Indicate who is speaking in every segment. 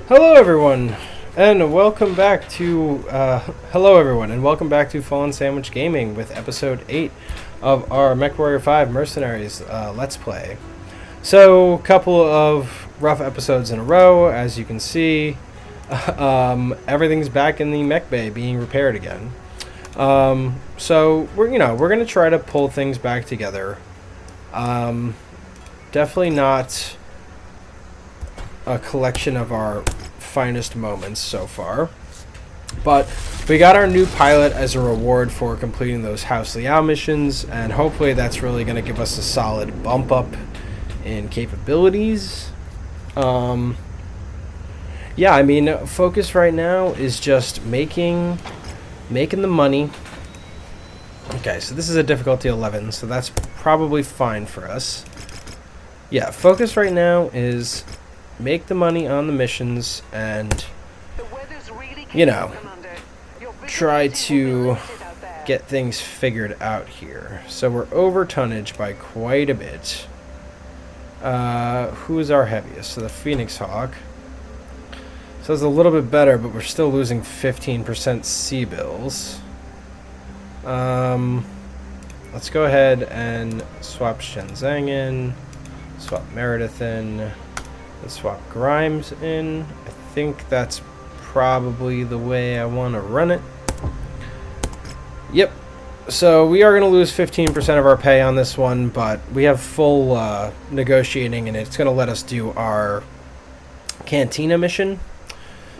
Speaker 1: Hello everyone, and welcome back to Fallen Sandwich Gaming with episode 8 of our MechWarrior 5 Mercenaries Let's Play. So, couple of rough episodes in a row, as you can see. Everything's back in the mech bay being repaired again. So we're gonna try to pull things back together. Definitely not a collection of our finest moments so far, but we got our new pilot as a reward for completing those House Liao missions, and hopefully that's really going to give us a solid bump up in capabilities. Yeah, I mean, focus right now is just making the money. Okay, so this is a difficulty 11, so that's probably fine for us. Yeah, focus right now is make the money on the missions and, try to get things figured out here. So we're over tonnage by quite a bit. Who is our heaviest? So the Phoenix Hawk. So it's a little bit better, but we're still losing 15% C bills. Let's go ahead and swap Shenzheng in, swap Meredith in. Let's swap Grimes in. I think that's probably the way I want to run it. Yep. So we are going to lose 15% of our pay on this one, but we have full negotiating, and it's going to let us do our Cantina mission.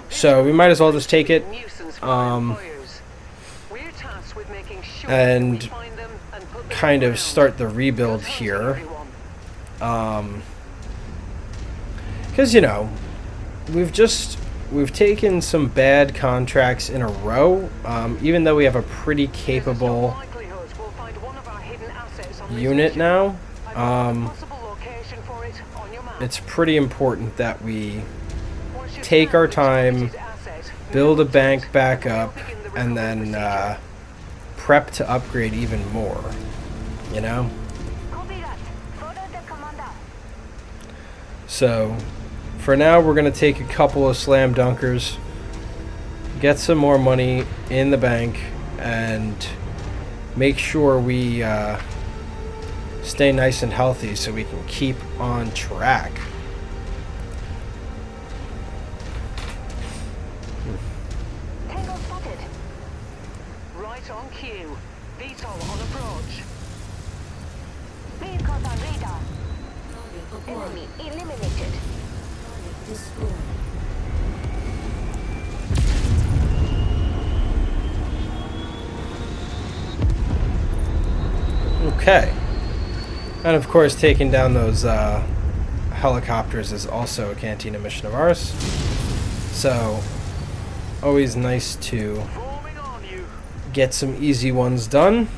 Speaker 1: So we might as well just take it and kind of start the rebuild here. Because, we've taken some bad contracts in a row, even though we have a pretty capable unit now. It's pretty important that we take our time, build a bank back up, and then prep to upgrade even more, So, for now, we're going to take a couple of slam dunkers, get some more money in the bank, and make sure we stay nice and healthy so we can keep on track.
Speaker 2: Tango spotted. Right on cue. VTOL on approach. Vehicles on radar. Enemy eliminated.
Speaker 1: Okay. And of course, taking down those helicopters is also a Cantina mission of ours. So, always nice to get some easy ones done.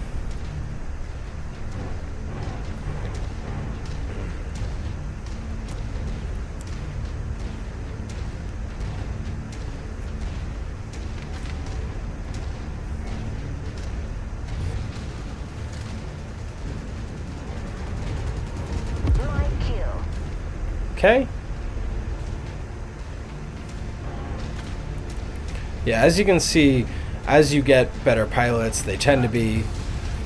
Speaker 1: Okay. Yeah, as you can see, as you get better pilots, they tend to be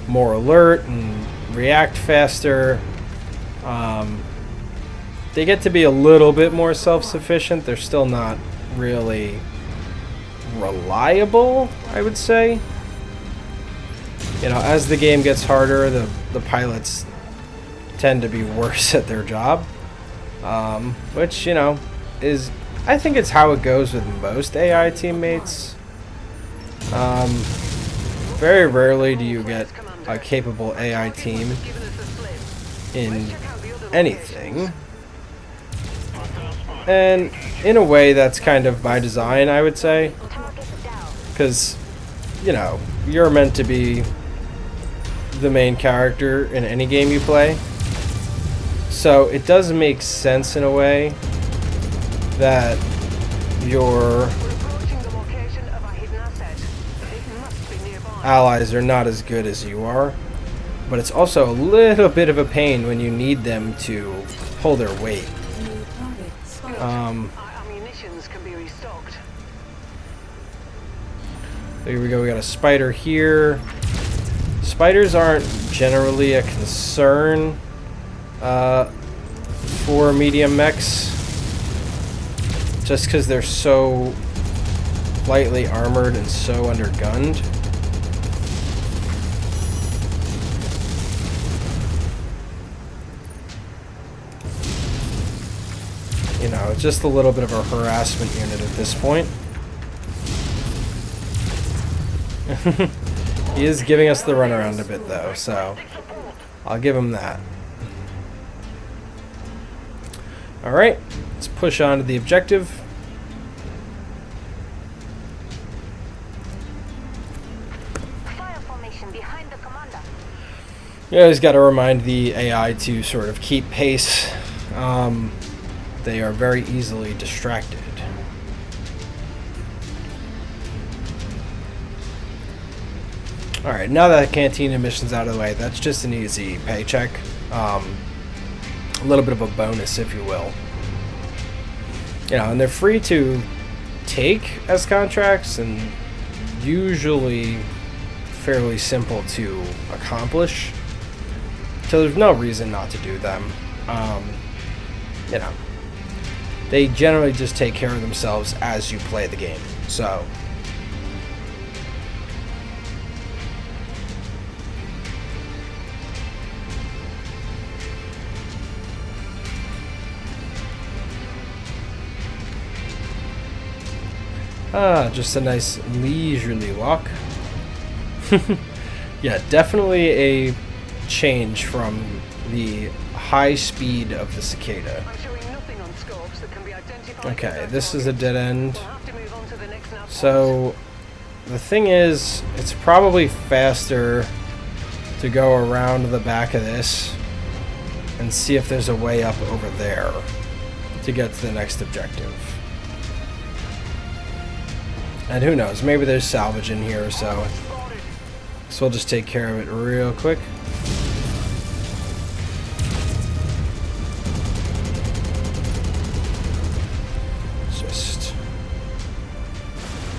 Speaker 1: more alert and react faster. They get to be a little bit more self-sufficient. They're still not really reliable, I would say. As the game gets harder, the pilots tend to be worse at their job. Which, is, I think it's how it goes with most AI teammates. Very rarely do you get a capable AI team in anything. And in a way, that's kind of by design, I would say. Because, you're meant to be the main character in any game you play. So it does make sense in a way that your allies are not as good as you are, but it's also a little bit of a pain when you need them to pull their weight. Here we go. We got a spider here. Spiders aren't generally a concern for medium mechs, just because they're so lightly armored and so undergunned. You know, it's just a little bit of a harassment unit at this point. He is giving us the runaround a bit, though, so I'll give him that. Alright, let's push on to the objective.
Speaker 2: Fire formation behind the commander.
Speaker 1: You always got to remind the AI to sort of keep pace. They are very easily distracted. Alright, now that Cantina mission's out of the way, that's just an easy paycheck. A little bit of a bonus, if you will. You know, and they're free to take as contracts, and usually fairly simple to accomplish. So there's no reason not to do them. You know, they generally just take care of themselves as you play the game. So just a nice leisurely walk. Yeah, definitely a change from the high speed of the cicada. Okay, this is a dead end. So the thing is, it's probably faster to go around the back of this and see if there's a way up over there to get to the next objective. And who knows, maybe there's salvage in here or so. So we'll just take care of it real quick.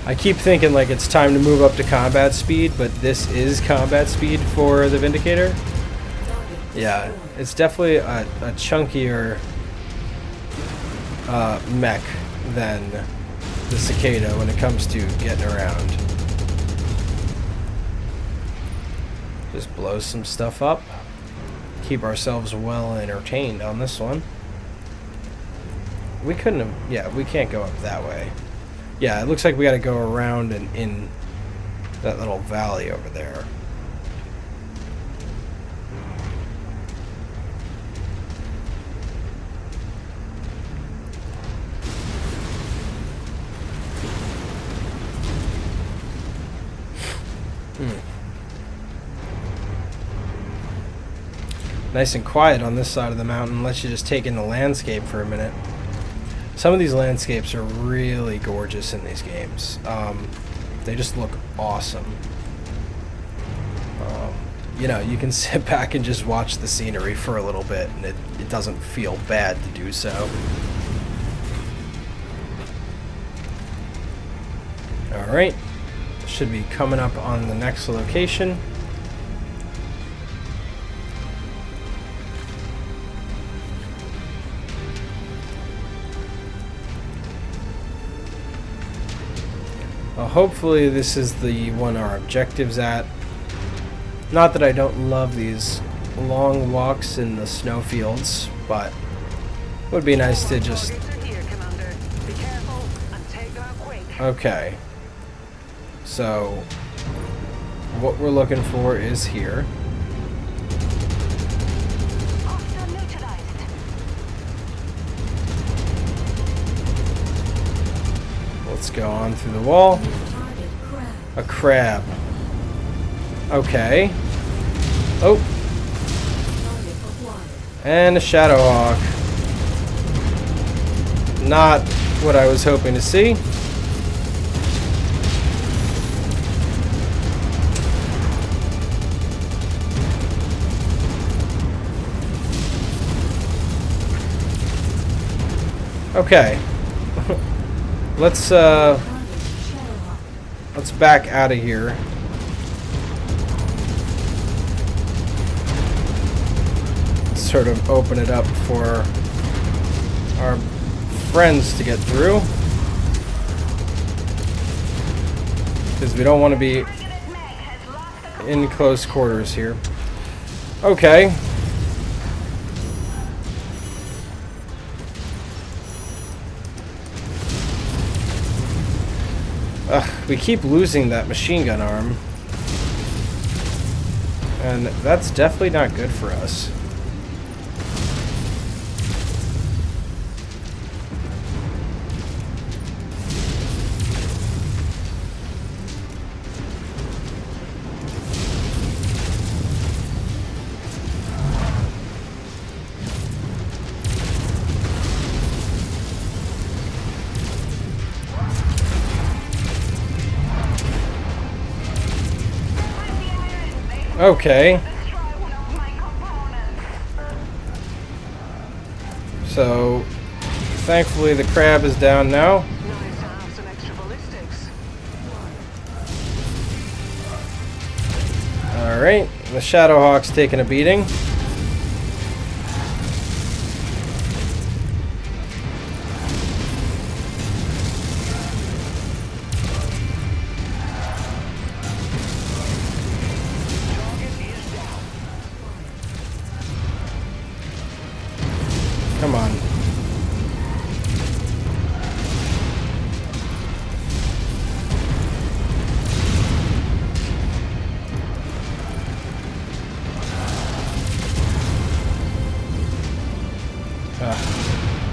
Speaker 1: I keep thinking like it's time to move up to combat speed, but this is combat speed for the Vindicator. Yeah, it's definitely a chunkier mech than the Cicada when it comes to getting around. Just blow some stuff up. Keep ourselves well entertained on this one. We couldn't have... Yeah, we can't go up that way. Yeah, it looks like we gotta go around and in that little valley over there. Nice and quiet on this side of the mountain. Lets you just take in the landscape for a minute. Some of these landscapes are really gorgeous in these games. They just look awesome. You know, you can sit back and just watch the scenery for a little bit, and it doesn't feel bad to do so. Alright, should be coming up on the next location. Hopefully this is the one our objective's at. Not that I don't love these long walks in the snowfields, but it would be nice to just... Okay. So, what we're looking for is here. Let's go on through the wall. A crab. Okay. Oh. And a shadow hawk. Not what I was hoping to see. Okay. Let's let's back out of here. Sort of open it up for our friends to get through, because we don't want to be in close quarters here. Okay. We keep losing that machine gun arm, and that's definitely not good for us. Okay. So, thankfully the crab is down now. Alright, the Shadowhawk's taking a beating. Come on.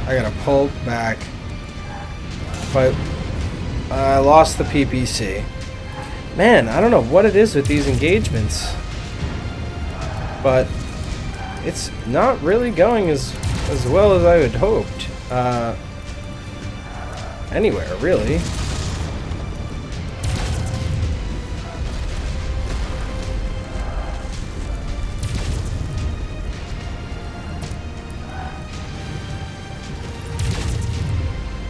Speaker 1: I gotta pull back. But I lost the PPC. Man, I don't know what it is with these engagements, but it's not really going as well as I had hoped. Anywhere, really.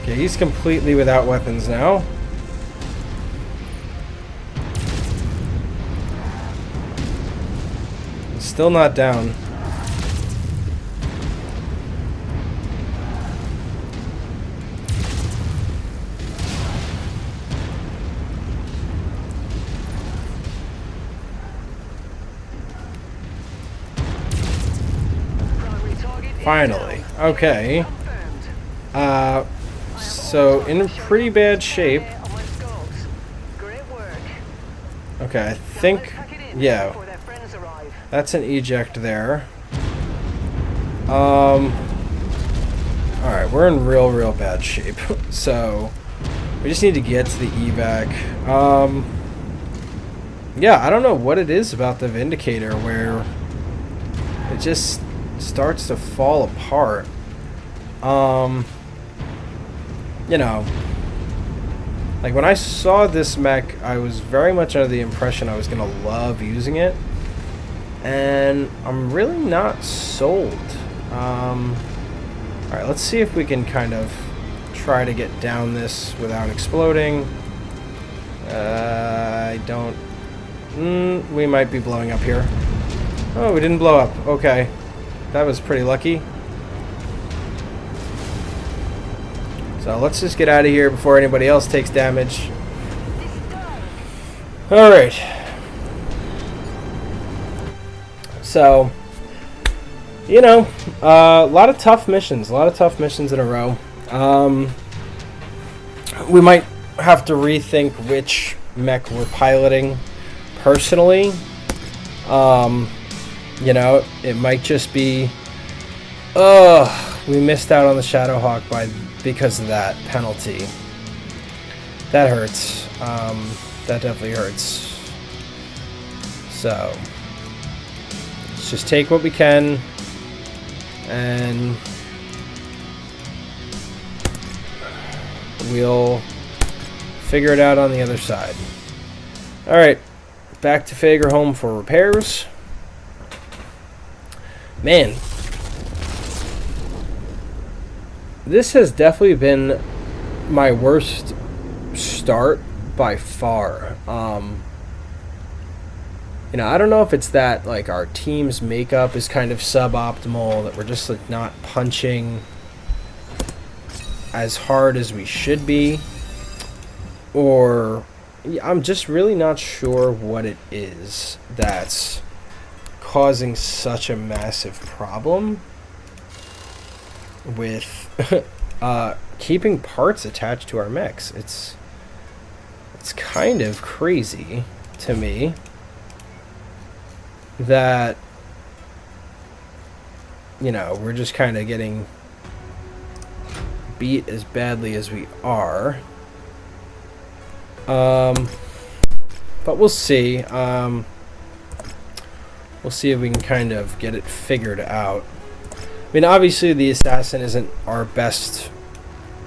Speaker 1: Okay, he's completely without weapons now. Still not down. Finally. Okay. So in pretty bad shape. Okay, I think, yeah. That's an eject there. Alright, we're in real bad shape. So we just need to get to the evac. Yeah, I don't know what it is about the Vindicator where it just starts to fall apart. You know, like when I saw this mech, I was very much under the impression I was gonna love using it, and I'm really not sold. Alright, let's see if we can kind of try to get down this without exploding. I don't... we might be blowing up here. Oh, we didn't blow up. Okay. That was pretty lucky. So let's just get out of here before anybody else takes damage. Alright. So, you know, a lot of tough missions. A lot of tough missions in a row. We might have to rethink which mech we're piloting personally. You know, it might just be, we missed out on the Shadowhawk because of that penalty. That hurts. That definitely hurts. So, let's just take what we can, and we'll figure it out on the other side. Alright, back to Fagerholm for repairs. Man, this has definitely been my worst start by far. You know, I don't know if it's that, like, our team's makeup is kind of suboptimal, that we're just, like, not punching as hard as we should be, or I'm just really not sure what it is that's causing such a massive problem with keeping parts attached to our mechs. It's kind of crazy to me that, you know, we're just kind of getting beat as badly as we are. But we'll see. We'll see if we can kind of get it figured out. I mean, obviously the Assassin isn't our best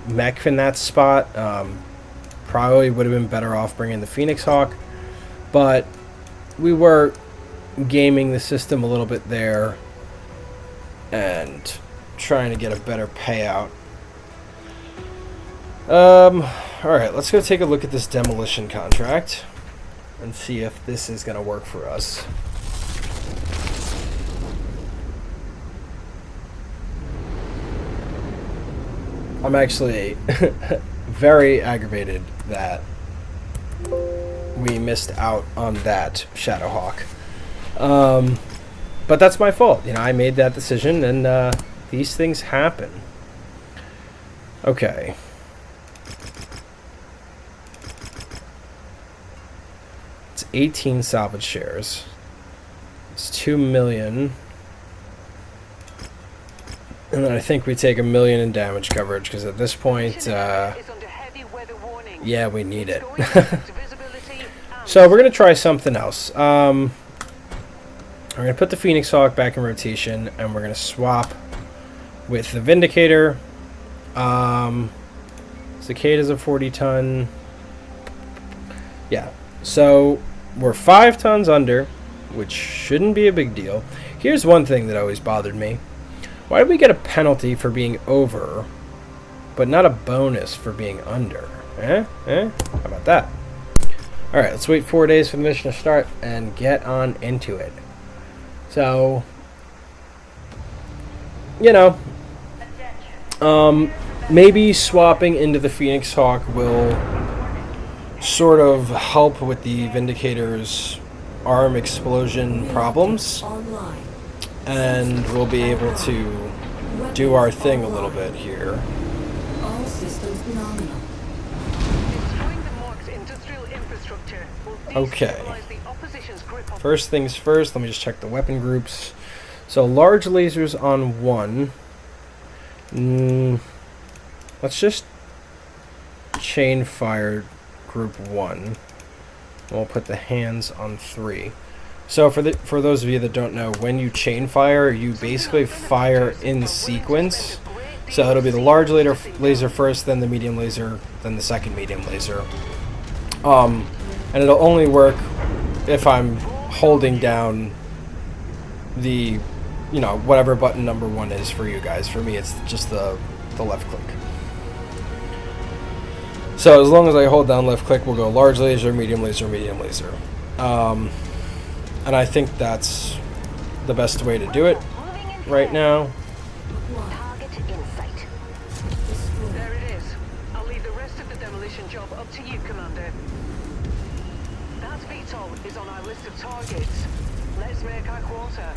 Speaker 1: mech in that spot. Probably would have been better off bringing the Phoenix Hawk, but we were gaming the system a little bit there and trying to get a better payout. Alright, let's go take a look at this demolition contract and see if this is going to work for us. I'm actually very aggravated that we missed out on that Shadowhawk. But that's my fault. You know, I made that decision, and these things happen. Okay. It's 18 salvage shares. It's 2 million. And then I think we take 1 million in damage coverage, because at this point, yeah, we need it. So we're going to try something else. We're going to put the Phoenix Hawk back in rotation, and we're going to swap with the Vindicator. Cicada's a 40-ton. Yeah, so we're 5 tons under, which shouldn't be a big deal. Here's one thing that always bothered me. Why did we get a penalty for being over, but not a bonus for being under? How about that? Alright, let's wait 4 days for the mission to start and get on into it. So, you know, maybe swapping into the Phoenix Hawk will sort of help with the Vindicator's arm explosion problems, and we'll be able to do our thing a little bit here.
Speaker 3: All systems nominal.
Speaker 1: Okay. First things first, let me just check the weapon groups. So large lasers on 1. Let's just chain fire group 1. We'll put the hands on 3. So for those of you that don't know, when you chain fire, you basically fire in sequence. So it'll be the large laser first, then the medium laser, then the second medium laser. And it'll only work if I'm holding down the, you know, whatever button number 1 is for you guys. For me, it's just the left click. So as long as I hold down left click, we'll go large laser, medium laser, medium laser. And I think that's the best way to do it right now.
Speaker 2: Target in sight.
Speaker 4: There it is. I'll leave the rest of the demolition job up to you, Commander. That VTOL is on our list of targets. Let's make our quarter.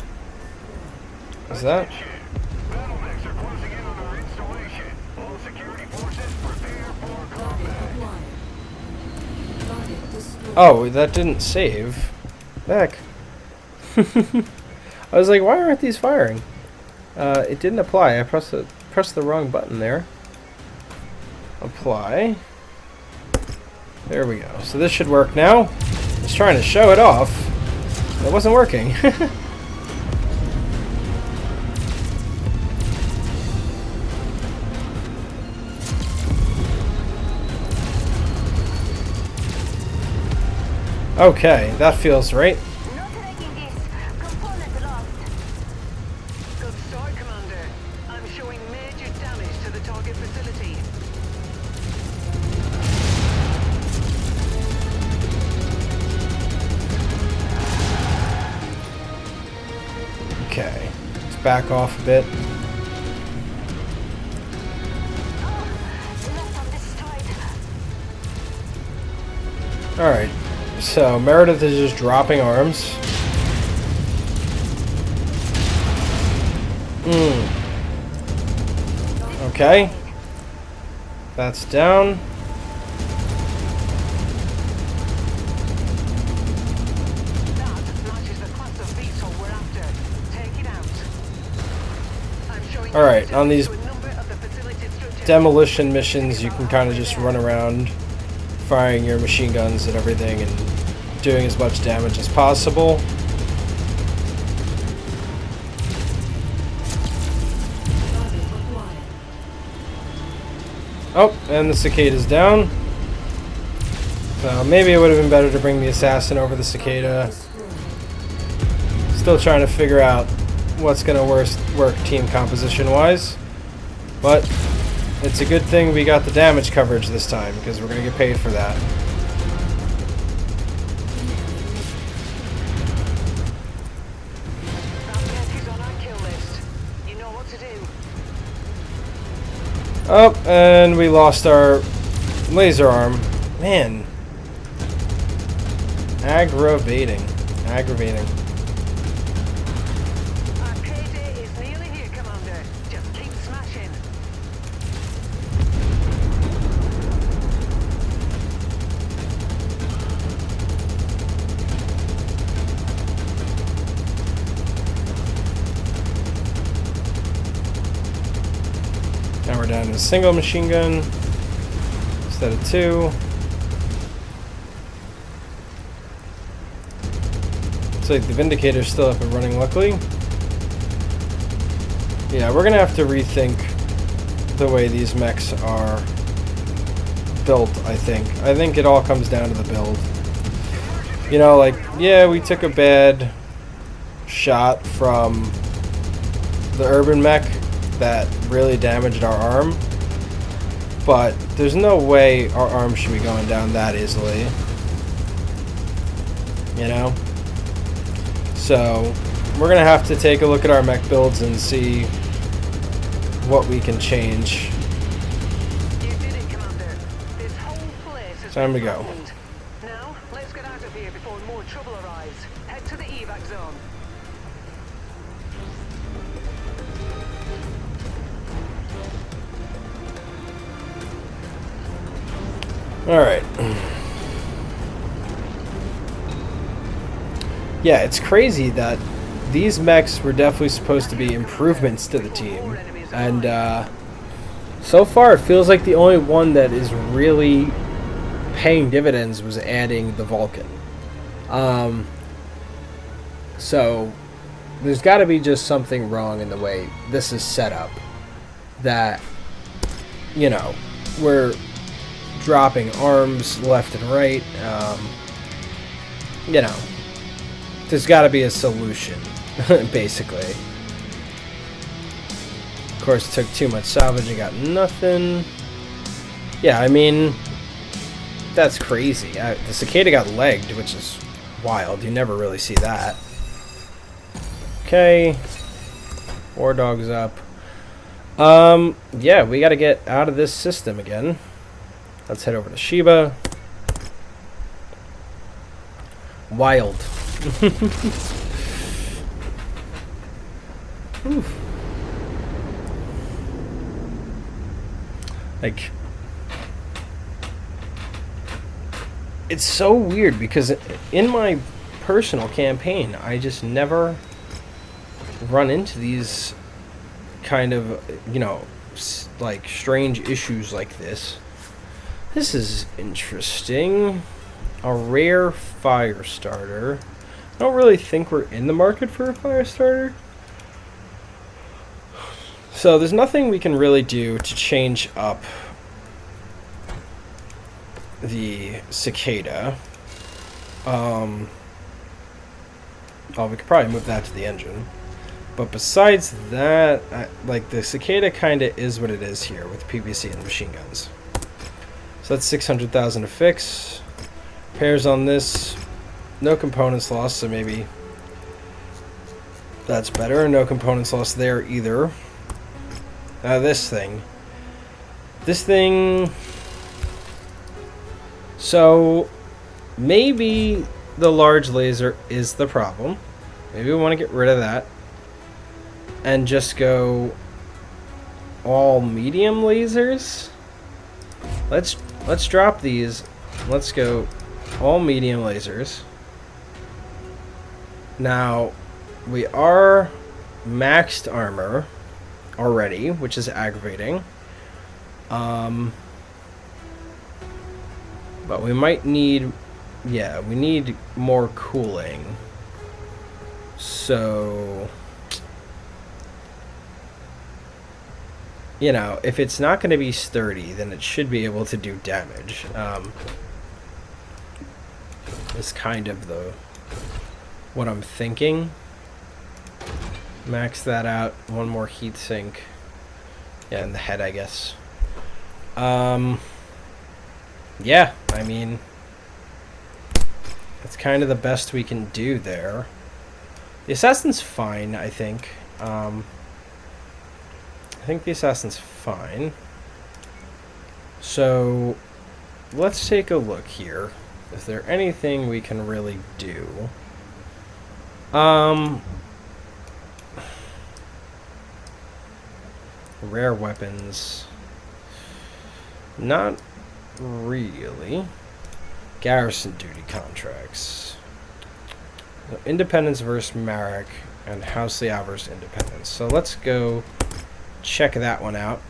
Speaker 1: Is that?
Speaker 5: Battle mechs are closing in on our installation. All security forces prepare for combat.
Speaker 1: Oh, that didn't save. Heck. I was like, why aren't these firing? It didn't apply. I pressed the wrong button there. Apply. There we go. So this should work now. I was trying to show it off. It wasn't working. Okay, that feels right.
Speaker 2: Not liking this. Component lost.
Speaker 4: Good start, Commander. I'm showing major damage to the target facility.
Speaker 1: back off a bit.
Speaker 2: Left on this side.
Speaker 1: Alright, so Meredith is just dropping arms. Okay. That's down.
Speaker 4: That matches the class of VTOL we're after. Take it out. I'm showing you
Speaker 1: Alright, on these
Speaker 4: to a number of the facility structures.
Speaker 1: demolition missions, you can kind of just run around firing your machine guns at everything and doing as much damage as possible.
Speaker 3: Target acquired.
Speaker 1: Oh, and the cicada's down. So maybe it would have been better to bring the assassin over the cicada.
Speaker 3: Destroyed.
Speaker 1: Still trying to figure out what's going to work team composition wise. But it's a good thing we got the damage coverage this time, because we're going to get paid for that.
Speaker 4: That mech is on our kill list. You know what to do.
Speaker 1: Oh, and we lost our laser arm. Man. Aggravating. Aggravating.
Speaker 4: Our payday is nearly here, Commander. Just keep smashing.
Speaker 1: Now we're down to a single machine gun instead of two. Looks like the Vindicator's still up and running, luckily. Yeah, we're gonna have to rethink the way these mechs are built, I think. I think it all comes down to the build. You know, like, yeah, we took a bad shot from the urban mech that really damaged our arm, but there's no way our arm should be going down that easily, you know? So we're gonna have to take a look at our mech builds and see what we can change.
Speaker 4: You did it, Commander. This whole place is
Speaker 1: Time to go.
Speaker 4: flattened. Now, let's get out of here before more trouble arrives. Head to the evac zone.
Speaker 1: Alright. Yeah, it's crazy that these mechs were definitely supposed to be improvements to the team. And so far it feels like the only one that is really paying dividends was adding the Vulcan. So there's got to be just something wrong in the way this is set up. That, you know, we're dropping arms left and right. You know, there's got to be a solution, basically. Of course, took too much salvage and got nothing. Yeah, I mean, that's crazy. The cicada got legged, which is wild. You never really see that. Okay. War Dog's up. Yeah, we got to get out of this system again. Let's head over to Sheba. Wild. Oof. Like, it's so weird because in my personal campaign, I just never run into these kind of, you know, like strange issues like this. This is interesting. A rare fire starter. I don't really think we're in the market for a fire starter. So there's nothing we can really do to change up the cicada. Oh, we could probably move that to the engine. But besides that, like, the cicada kind of is what it is here with PPC and machine guns. So that's 600,000 to fix. Repairs on this, no components lost, so maybe That's better. No components lost there either. This thing. This thing... So, maybe the large laser is the problem. Maybe we want to get rid of that. And just go all medium lasers. Let's drop these. Let's go all medium lasers. Now, we are maxed armor already, which is aggravating. But we might need, yeah, we need more cooling. So, you know, if it's not going to be sturdy, then it should be able to do damage. Is kind of what I'm thinking. Max that out. One more heat sink. Yeah, in the head, I guess. Yeah, I mean, that's kind of the best we can do there. The assassin's fine, I think. I think the assassin's fine. So, let's take a look here. Is there anything we can really do? Rare weapons. Not really. Garrison duty contracts. So Independence versus Marek and House Liao versus Independence. So let's go check that one out.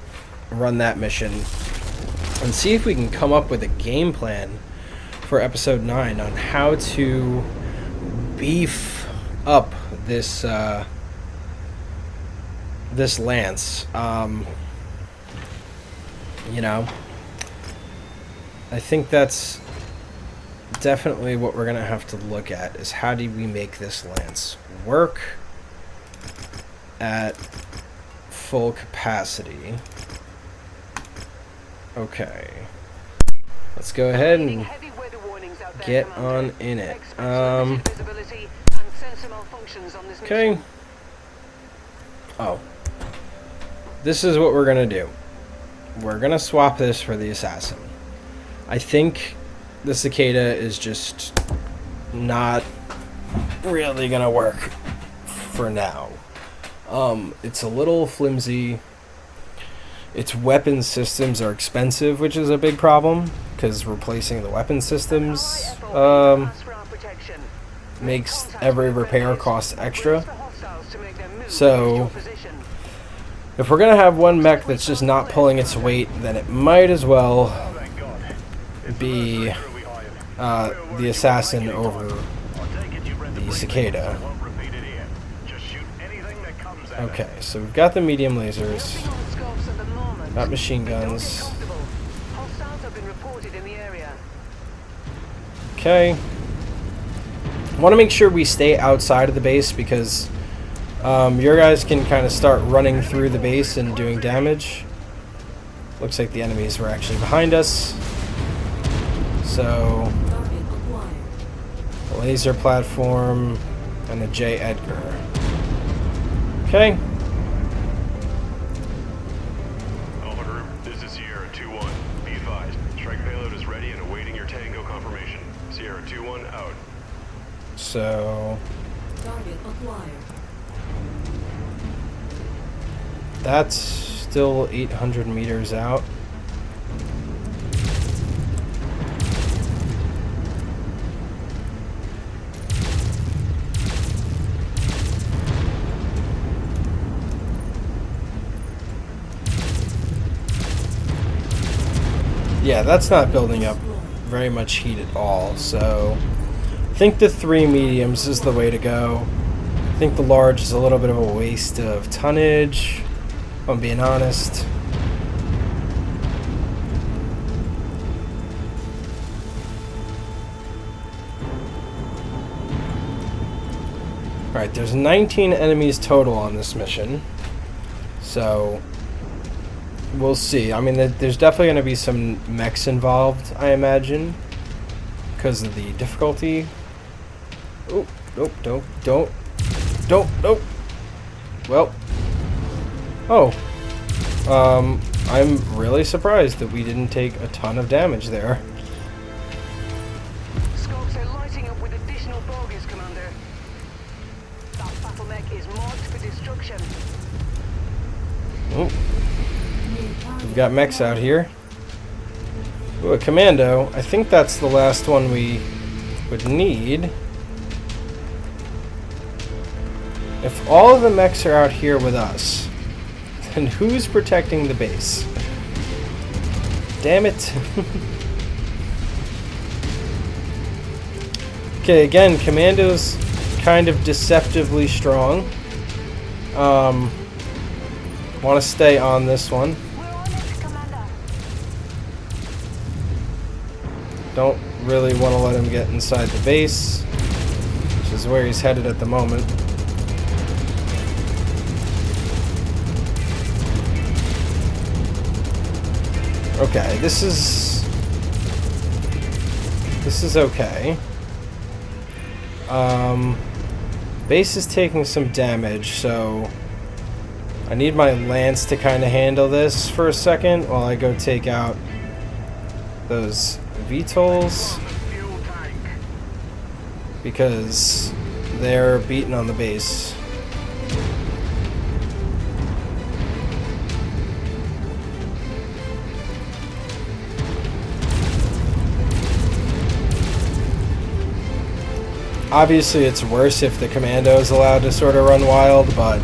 Speaker 1: Run that mission. And see if we can come up with a game plan for episode 9 on how to beef up this this lance. You know, I think that's definitely what we're gonna have to look at, is how do we make this lance work at full capacity. Okay, let's go ahead and get on in it. Okay. Oh, this is what we're gonna do. We're gonna swap this for the assassin. I think the cicada is just not really gonna work for now. It's a little flimsy. Its weapon systems are expensive, which is a big problem, because replacing the weapon systems makes every repair cost extra. So, if we're gonna have one mech that's just not pulling its weight, then it might as well be the assassin over the cicada. Okay, so we've got the medium lasers, got machine guns. Okay. I want to make sure we stay outside of the base, because your guys can kind of start running through the base and doing damage. Looks like the enemies were actually behind us. So, a laser platform and a J. Edgar. Okay.
Speaker 5: Alpha Group, this is Sierra 2-1. Be advised, strike payload is ready and awaiting your Tango confirmation. Sierra 2-1 out.
Speaker 1: So,
Speaker 3: Target acquired.
Speaker 1: that's still 800 meters out. Yeah, that's not building up very much heat at all, so I think the 3 mediums is the way to go. I think the large is a little bit of a waste of tonnage, if I'm being honest. Alright, there's 19 enemies total on this mission, so we'll see. I mean, there's definitely going to be some mechs involved, I imagine, because of the difficulty. Oh, nope, nope. Well. Oh. I'm really surprised that we didn't take a ton of damage there.
Speaker 4: Scopes are lighting up with additional bogies, Commander. That battle mech is marked for destruction.
Speaker 1: Oh. We've got mechs out here. Ooh, a commando. I think that's the last one we would need. If all of the mechs are out here with us, then who's protecting the base? Damn it. Okay, again, commando's kind of deceptively strong. Want to stay on this one.
Speaker 2: We're on it, Commander.
Speaker 1: Don't really want to let him get inside the base, which is where he's headed at the moment. Okay, this is okay. Base is taking some damage, so I need my lance to kind of handle this for a second while I go take out those VTOLs, because they're beating on the base. Obviously, it's worse if the commando is allowed to sort of run wild, but,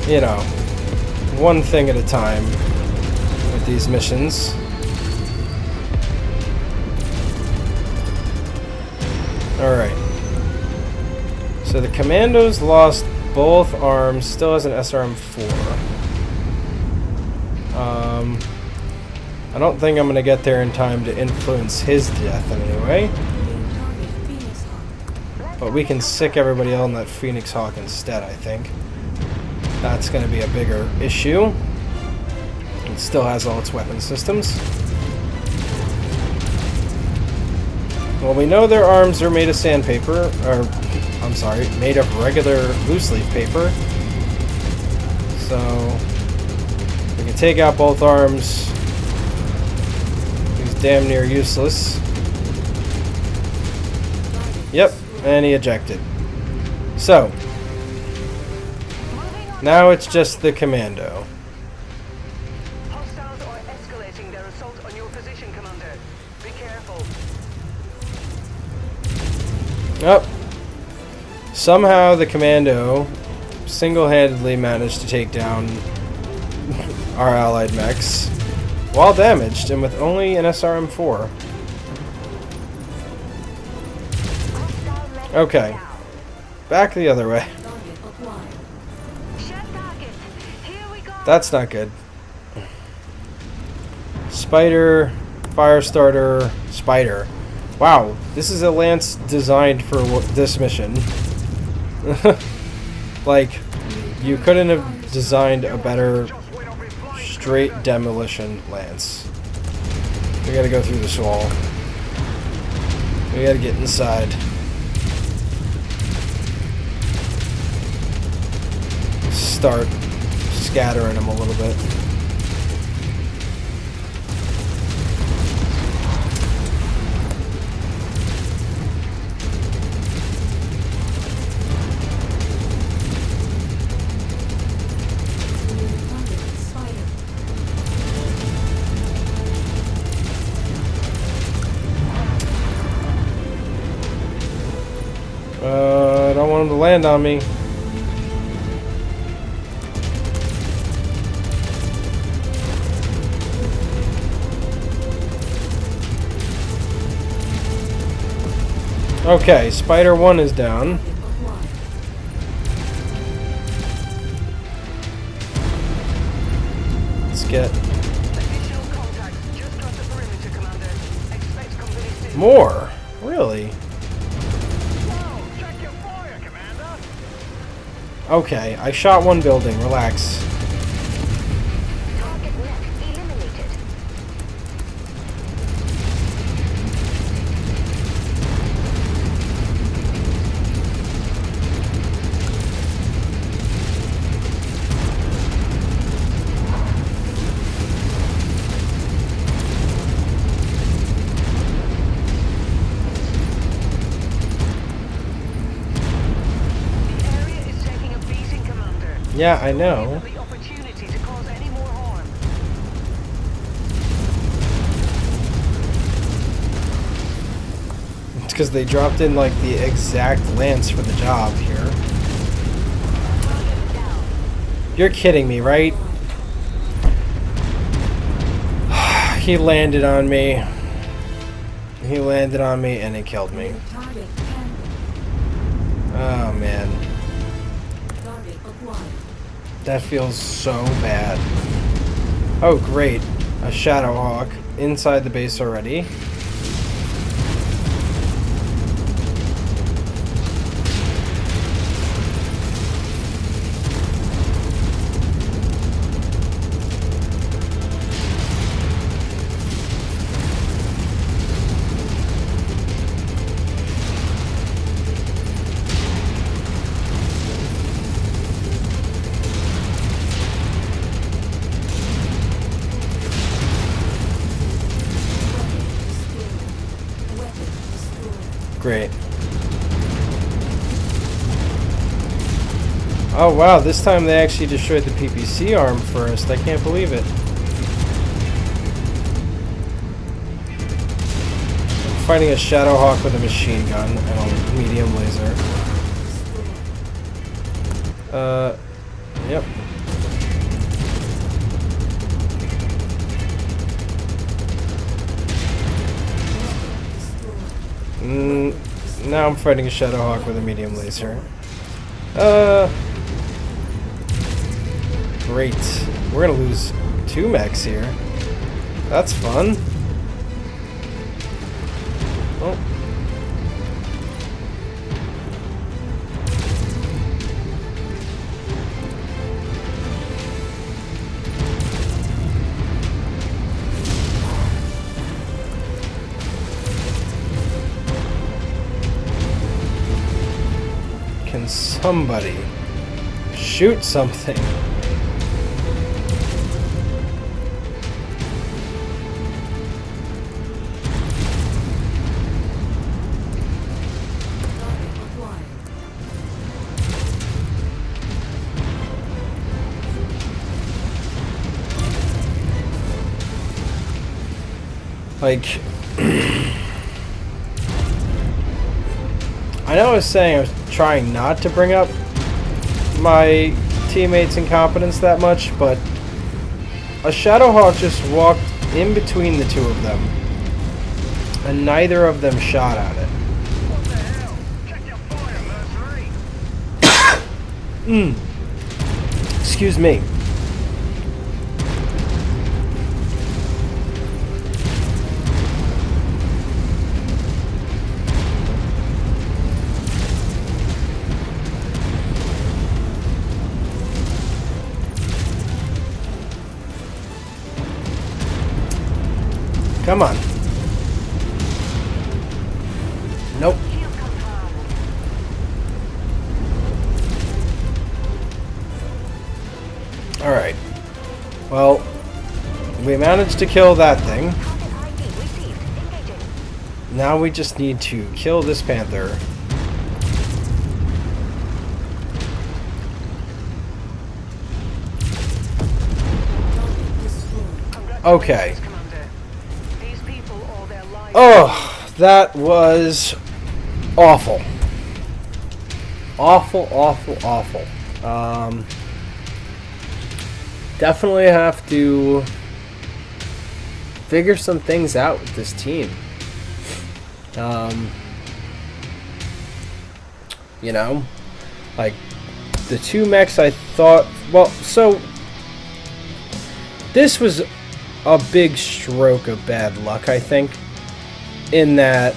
Speaker 1: you know, one thing at a time with these missions. Alright. So the commando's lost both arms, still has an SRM-4. I don't think I'm going to get there in time to influence his death anyway. But we can sick everybody on that Phoenix Hawk instead, I think. That's going to be a bigger issue. It still has all its weapon systems. Well, we know their arms are made of sandpaper, or, I'm sorry, made of regular loose leaf paper. So, we can take out both arms. He's damn near useless. Yep. And he ejected. So, now it's just the commando.
Speaker 4: Hostiles are escalating their assault on your position, Commander. Be careful.
Speaker 1: Oh. Somehow the commando single-handedly managed to take down our allied mechs while damaged and with only an SRM-4. Okay, back the other way. That's not good. Spider, Firestarter, Spider. Wow, this is a lance designed for this mission. Like, you couldn't have designed a better straight demolition lance. We gotta go through this wall. We gotta get inside. Start scattering them a little bit. I don't want them to land on me. Okay, Spider 1 is down. Let's get more. Really? Okay, I shot one building. Relax.
Speaker 2: Target mech eliminated.
Speaker 1: Yeah, I
Speaker 4: Don't
Speaker 1: know.
Speaker 4: give them the opportunity to cause any more harm.
Speaker 1: It's because they dropped in like the exact lance for the job here. You're kidding me, right? He landed on me. He landed on me and he killed me.
Speaker 3: Target can
Speaker 1: Oh man.
Speaker 3: target acquired.
Speaker 1: That feels so bad. Oh great. A Shadowhawk inside the base already. Great. Oh wow, this time they actually destroyed the PPC arm first. I can't believe it. I'm fighting a Shadowhawk with a machine gun and a medium laser. Yep. Now I'm fighting a Shadowhawk with a medium laser. Great. We're gonna lose 2 mechs here. That's fun. Oh. Can somebody shoot something? Like, I know I was saying I was trying not to bring up my teammates' incompetence that much, but a Shadowhawk just walked in between the two of them, and neither of them shot at it.
Speaker 4: What the hell? Check your fire, Mercenary!
Speaker 1: Excuse me. Come on. Nope.
Speaker 4: Kill confirmed.
Speaker 1: Alright. Well, we managed to kill that thing.
Speaker 2: Target ID received. Engaging.
Speaker 1: Now we just need to kill this panther. Okay.
Speaker 4: Commander. These people owe their lives.
Speaker 1: Oh, that was awful. Awful, awful, awful. Definitely have to figure some things out with this team. You know, like the 2 mechs I thought, well, so this was a big stroke of bad luck, I think, in that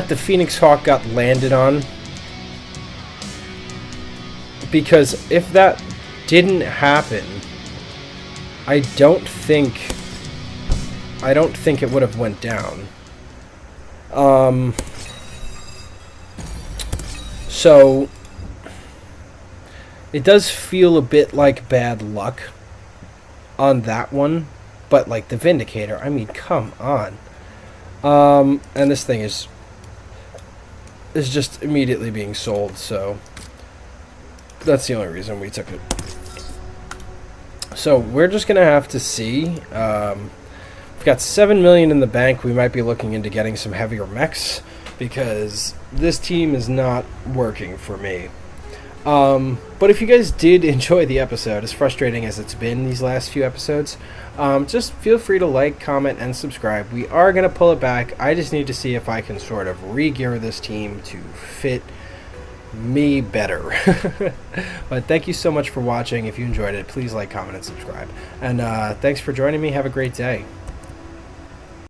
Speaker 1: the Phoenix Hawk got landed on, because if that didn't happen, I don't think it would have went down. So it does feel a bit like bad luck on that one, but like the Vindicator, I mean, come on. And this thing is just immediately being sold, so that's the only reason we took it. So we're just gonna have to see. We've got 7 million in the bank. We might be looking into getting some heavier mechs because this team is not working for me. But if you guys did enjoy the episode, as frustrating as it's been these last few episodes, just feel free to like, comment, and subscribe. We are going to pull it back. I just need to see if I can sort of re-gear this team to fit me better. But thank you so much for watching. If you enjoyed it, please like, comment, and subscribe. And thanks for joining me. Have a great day.